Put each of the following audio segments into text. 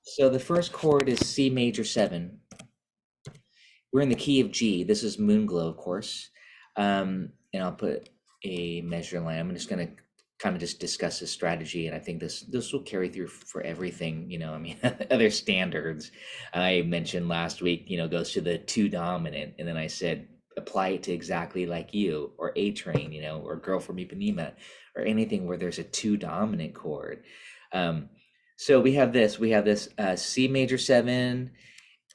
So the first chord is C major 7. We're in the key of G. This is Moonglow, of course. And I'll put a measure line. I'm just going to kind of just discuss this strategy, and I think this will carry through for everything. I mean, other standards I mentioned last week, goes to the two dominant, and then I said apply it to exactly like you, or A Train, or Girl from Ipanema, or anything where there's a two dominant chord. So we have this C major 7,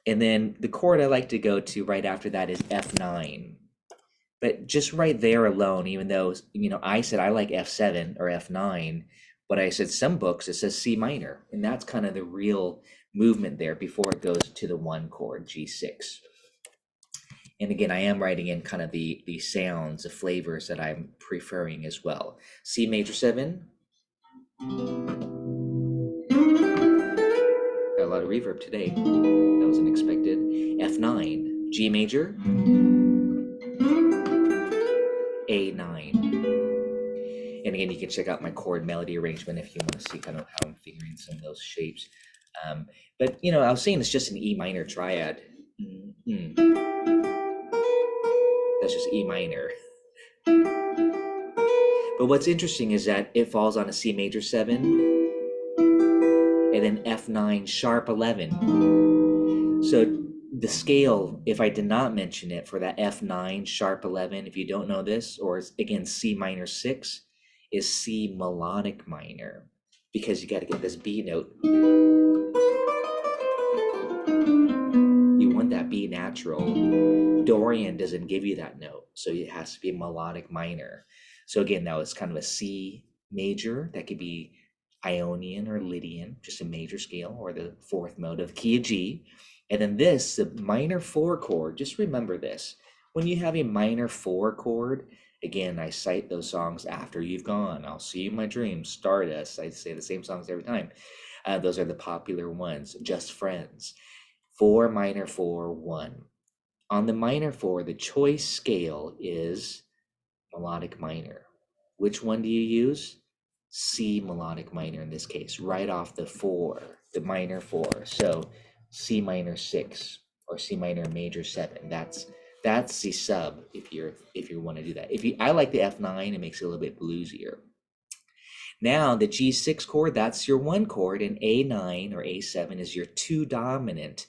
and then the chord I like to go to right after that is F9. But just right there alone, even though, I said I like F7 or F9, but I said some books it says C minor, and that's kind of the real movement there before it goes to the one chord, G6. And again, I am writing in kind of the sounds, the flavors that I'm preferring as well. C major 7. Got a lot of reverb today. That was unexpected. F9, G major, A9. And again, you can check out my chord melody arrangement if you want to see kind of how I'm figuring some of those shapes. But I was saying it's just an E minor triad. That's just E minor. But what's interesting is that it falls on a C major 7 and then F9 sharp 11. So the scale, if I did not mention it, for that F9 sharp 11, if you don't know this, or again C minor 6, is C melodic minor, because you got to get this B note. You want that B natural. Dorian doesn't give you that note, so it has to be melodic minor. So again, that was kind of a C major. That could be Ionian or Lydian, just a major scale, or the fourth mode of key of G. And then this, the minor 4 chord, just remember this. When you have a minor 4 chord, again, I cite those songs, After You've Gone, I'll See You in My Dreams, Stardust. I say the same songs every time. Those are the popular ones. Just Friends. 4 minor 4 1. On the minor 4, the choice scale is melodic minor. Which one do you use? C melodic minor in this case, right off the 4, the minor 4. So C minor 6 or C minor major 7. That's the sub if you want to do that. I like the F9, it makes it a little bit bluesier. Now the G6 chord, that's your 1 chord, and A9 or A7 is your 2 dominant.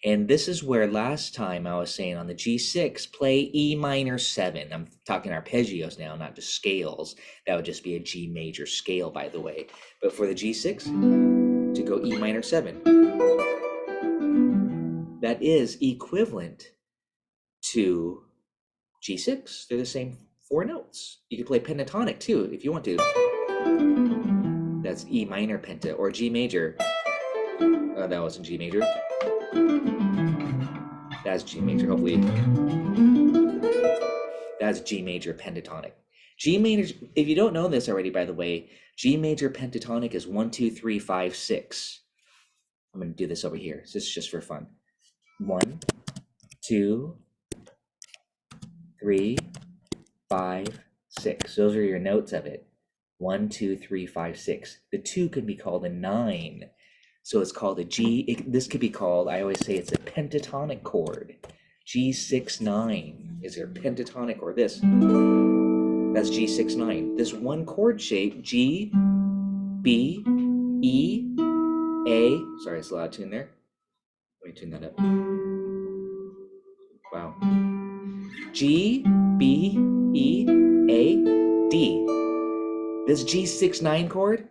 And this is where last time I was saying on the G6, play E minor 7. I'm talking arpeggios now, not just scales. That would just be a G major scale, by the way. But for the G6, to go E minor 7. That is equivalent to G6. They're the same 4 notes. You can play pentatonic too, if you want to. That's E minor penta, or G major. That wasn't G major. That's G major, hopefully. That's G major pentatonic. G major, if you don't know this already, by the way, G major pentatonic is 1, 2, 3, 5, 6. I'm going to do this over here. This is just for fun. 1, 2, 3, 5, 6. Those are your notes of it. 1, 2, 3, 5, 6. The 2 can be called a 9. So it's called a G. This could be called, I always say it's a pentatonic chord. G6 9 is your pentatonic, or this. That's G6 9. This one chord shape, G, B, E, A. Sorry, it's a loud tune there. Let me tune that up. Wow. G, B, E, A, D. This G6 9 chord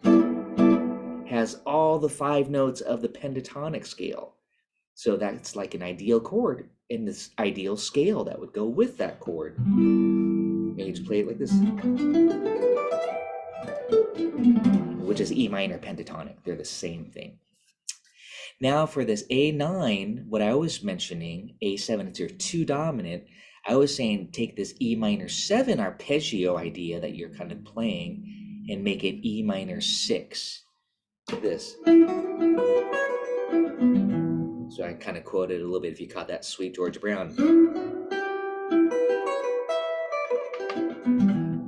has all the 5 notes of the pentatonic scale. So that's like an ideal chord in this ideal scale that would go with that chord. Maybe just play it like this, which is E minor pentatonic. They're the same thing. Now for this A9, what I was mentioning, A7 is your 2 dominant. I was saying take this E minor 7 arpeggio idea that you're kind of playing and make it E minor 6. This. So I kind of quoted a little bit if you caught that Sweet George Brown.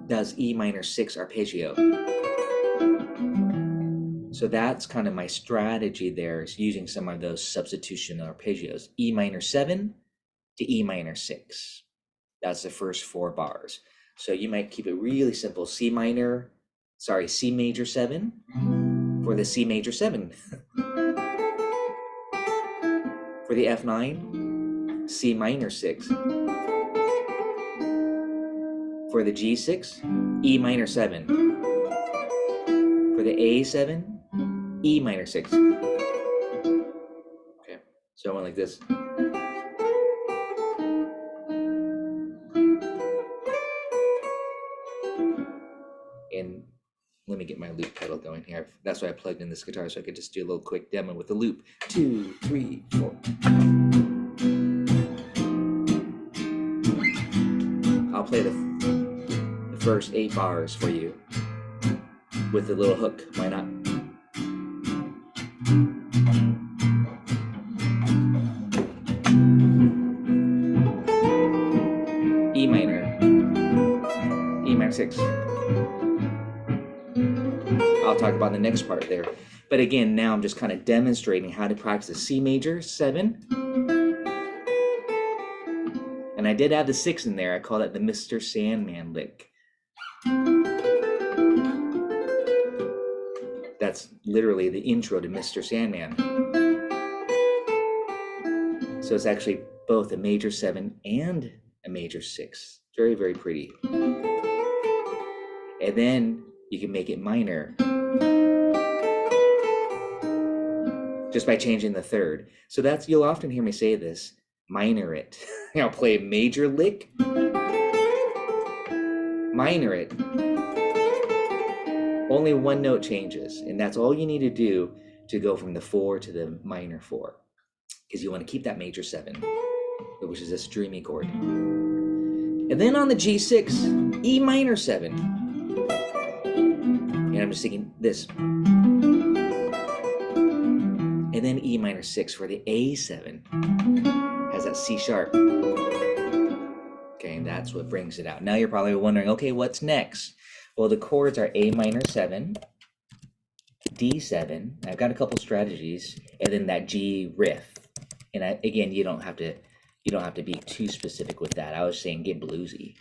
Does E minor 6 arpeggio. So that's kind of my strategy there, is using some of those substitution arpeggios. E minor 7 to E minor 6. That's the first 4 bars. So you might keep it really simple. C major 7 for the C major 7. For the F9, C minor 6. For the G6, E minor 7. For the A7, E minor 6. Okay, so I went like this. And let me get my loop pedal going here. That's why I plugged in this guitar, so I could just do a little quick demo with the loop. 2, 3, 4. I'll play the first 8 bars for you with the little hook. Why not? E minor, E minor 6. I'll talk about the next part there. But again, now I'm just kind of demonstrating how to practice C major 7. And I did add the 6 in there. I call that the Mr. Sandman lick. That's literally the intro to Mr. Sandman. So it's actually both a major 7 and a major 6. Very, very pretty. And then you can make it minor just by changing the third. So that's, you'll often hear me say this, minor it. I'll play a major lick, minor it. Only one note changes, and that's all you need to do to go from the 4 to the minor 4, because you want to keep that major 7, which is this dreamy chord. And then on the G6, E minor 7. And I'm just singing this. And then E minor 6 for the A7. Has that C sharp. Okay, and that's what brings it out. Now you're probably wondering, okay, what's next? Well, the chords are A minor 7, D7. I've got a couple strategies, and then that G riff. And again, you don't have to be too specific with that. I was saying get bluesy.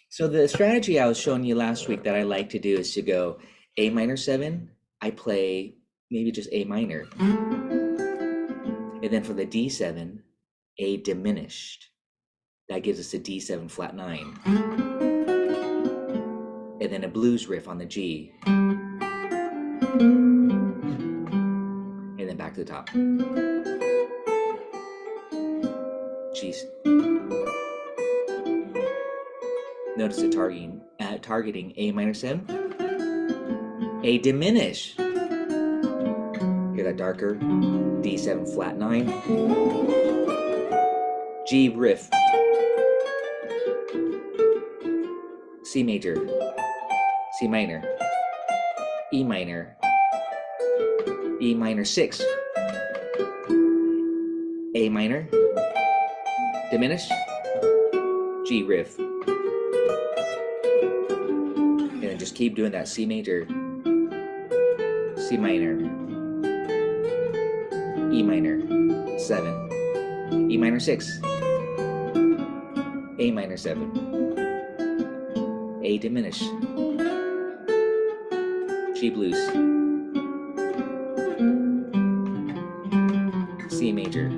So the strategy I was showing you last week that I like to do is to go A minor 7. I play maybe just A minor, and then for the D7, A diminished. That gives us a D7 flat 9. And then a blues riff on the G. And then back to the top. G's. Notice the targeting A minor 7. A diminish. Hear that darker? D7 flat 9. G riff. C major. C minor, E minor, E minor 6, A minor, diminish, G riff, and then just keep doing that. C major, C minor, E minor 7, E minor 6, A minor 7, A diminish, G blues, C major,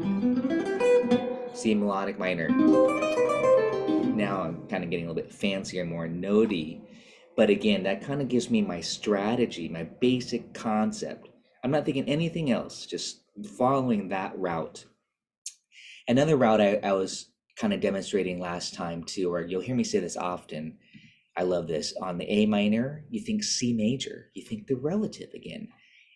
C melodic minor. Now I'm kind of getting a little bit fancier, more notey, but again, that kind of gives me my strategy, my basic concept. I'm not thinking anything else, just following that route. Another route I was kind of demonstrating last time too, or you'll hear me say this often, I love this. On the A minor, you think C major, you think the relative again.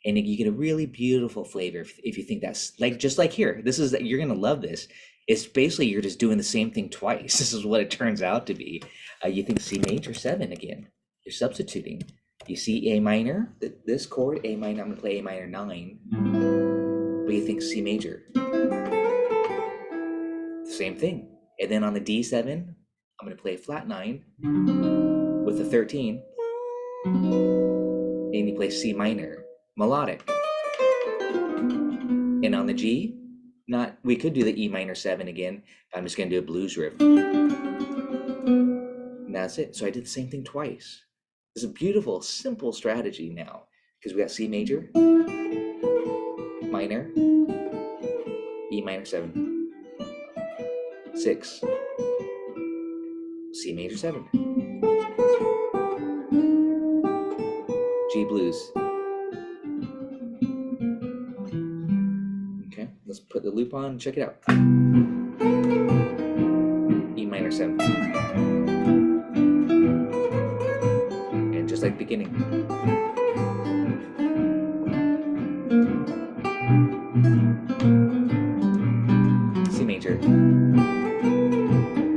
And you get a really beautiful flavor if you think that's like, just like here, you're going to love this. It's basically, you're just doing the same thing twice. This is what it turns out to be. You think C major 7 again, you're substituting. You see A minor, this chord, A minor, I'm going to play A minor 9. But you think C major. Same thing. And then on the D7, I'm going to play flat 9 with the 13. And you play C minor. melodic. And on the G, not, we could do the E minor 7 again, but I'm just going to do a blues riff. And that's it. So I did the same thing twice. It's a beautiful, simple strategy now, because we got C major, minor, E minor 7, 6, C major 7, G blues. Okay, let's put the loop on and check it out. E minor 7. And just like beginning. C major,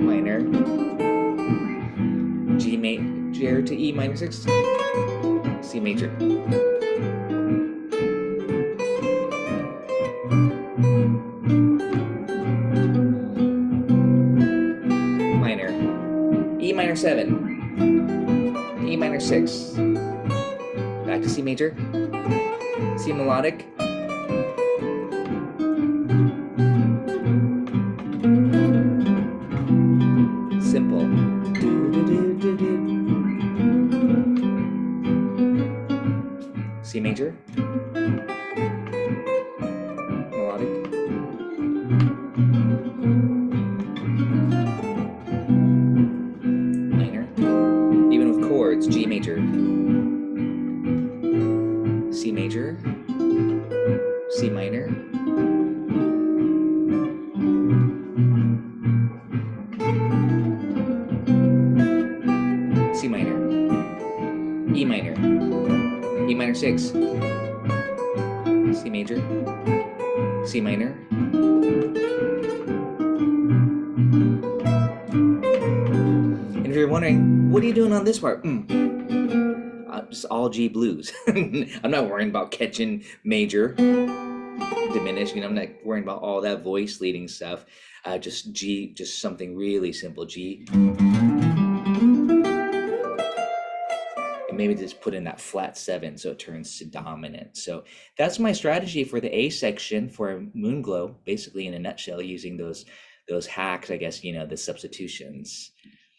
minor, G major to E minor 6, C major. Minor, E minor 7, E minor 6, back to C major, C melodic, simple, C major, melodic, minor, even with chords, G major, C major, C minor, C minor, E minor, E minor 6, C major, C minor, and if you're wondering, what are you doing on this part? Just all G blues. I'm not worrying about catching major, diminishing. I'm not worrying about all that voice leading stuff. Just G, just something really simple. G. And maybe just put in that flat 7 so it turns to dominant. So that's my strategy for the A section for Moonglow, basically in a nutshell, using those hacks, I guess, the substitutions.